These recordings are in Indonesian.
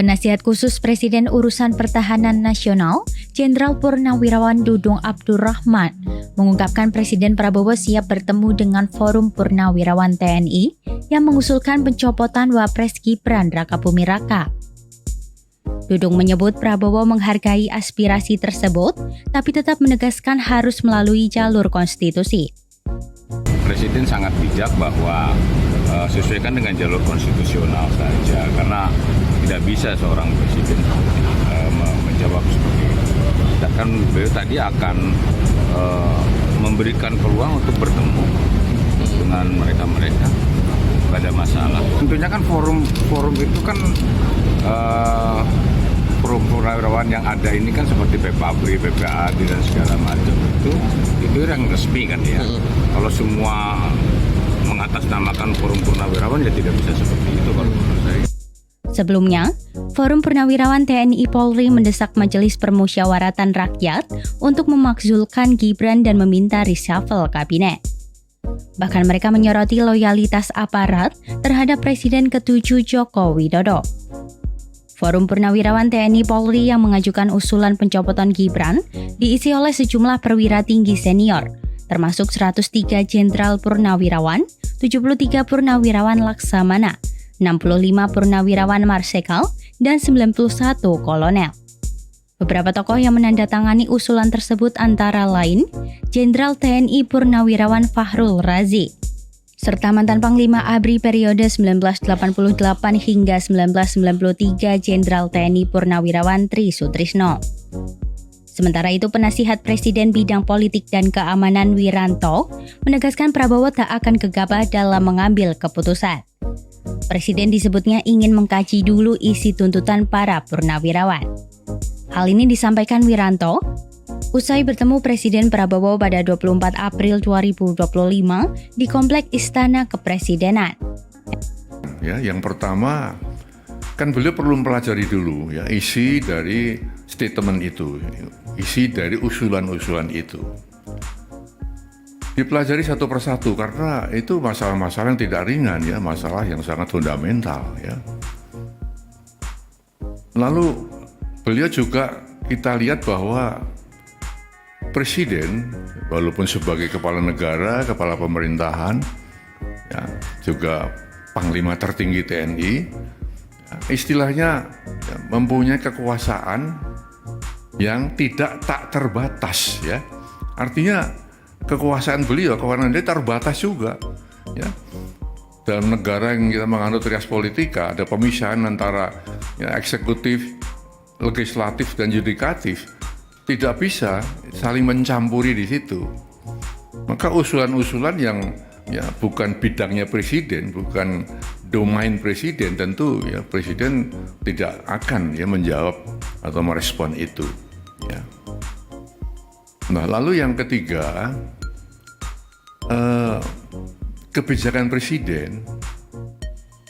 Penasihat Khusus Presiden Urusan Pertahanan Nasional, Jenderal Purnawirawan Dudung Abdurrahman, mengungkapkan Presiden Prabowo siap bertemu dengan Forum Purnawirawan TNI yang mengusulkan pencopotan Wapres Gibran Rakabuming Raka. Dudung menyebut Prabowo menghargai aspirasi tersebut, tapi tetap menegaskan harus melalui jalur konstitusi. Presiden sangat bijak bahwa sesuaikan dengan jalur konstitusional saja, karena tidak bisa seorang presiden menjawab seperti itu. Sedangkan beliau tadi akan memberikan peluang untuk bertemu dengan mereka-mereka, tidak ada masalah. Tentunya kan forum itu kan forum purnawirawan yang ada ini kan seperti PPABRI, PPAD dan segala macam itu yang resmi kan ya. Kalau semua mengatasnamakan forum purnawirawan ya tidak bisa seperti itu kalau menurut saya. Sebelumnya, Forum Purnawirawan TNI Polri mendesak Majelis Permusyawaratan Rakyat untuk memakzulkan Gibran dan meminta reshuffle kabinet. Bahkan mereka menyoroti loyalitas aparat terhadap Presiden ke-7 Joko Widodo. Forum Purnawirawan TNI Polri yang mengajukan usulan pencopotan Gibran diisi oleh sejumlah perwira tinggi senior, termasuk 103 Jenderal Purnawirawan, 73 Purnawirawan Laksamana, 65 Purnawirawan Marsikal, dan 91 Kolonel. Beberapa tokoh yang menandatangani usulan tersebut antara lain Jenderal TNI Purnawirawan Fahrul Razi, serta mantan Panglima ABRI periode 1988 hingga 1993 Jenderal TNI Purnawirawan Tri Sutrisno. Sementara itu, penasihat Presiden Bidang Politik dan Keamanan Wiranto menegaskan Prabowo tak akan gegabah dalam mengambil keputusan. Presiden disebutnya ingin mengkaji dulu isi tuntutan para purnawirawan. Hal ini disampaikan Wiranto usai bertemu Presiden Prabowo pada 24 April 2025 di Komplek Istana Kepresidenan. Ya, yang pertama kan beliau perlu mempelajari dulu ya isi dari statement itu, isi dari usulan-usulan itu. Dipelajari satu persatu karena itu masalah-masalah yang tidak ringan ya, masalah yang sangat fundamental ya. Lalu beliau juga kita lihat bahwa Presiden walaupun sebagai kepala negara, kepala pemerintahan ya, juga Panglima tertinggi TNI, ya, istilahnya ya, mempunyai kekuasaan yang tak terbatas ya. Artinya kekuasaan beliau, kewenangan dia terbatas juga. Ya. Dalam negara yang kita menganut rias politika, ada pemisahan antara ya, eksekutif, legislatif, dan yudikatif. Tidak bisa saling mencampuri di situ. Maka usulan-usulan yang ya, bukan bidangnya presiden, bukan domain presiden, tentu ya presiden tidak akan ya menjawab atau merespon itu. Ya. Nah, lalu yang ketiga, kebijakan presiden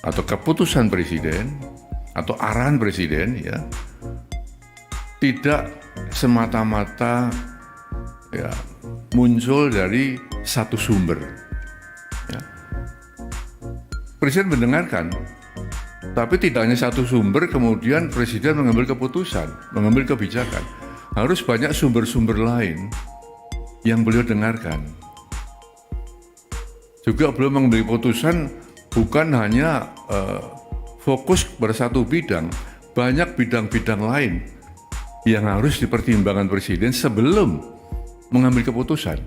atau keputusan presiden atau arahan presiden ya tidak semata-mata ya muncul dari satu sumber. Ya. Presiden mendengarkan, tapi tidak hanya satu sumber kemudian presiden mengambil keputusan, mengambil kebijakan. Harus banyak sumber-sumber lain yang beliau dengarkan. Juga beliau mengambil keputusan bukan hanya fokus pada satu bidang, banyak bidang-bidang lain yang harus dipertimbangkan presiden sebelum mengambil keputusan.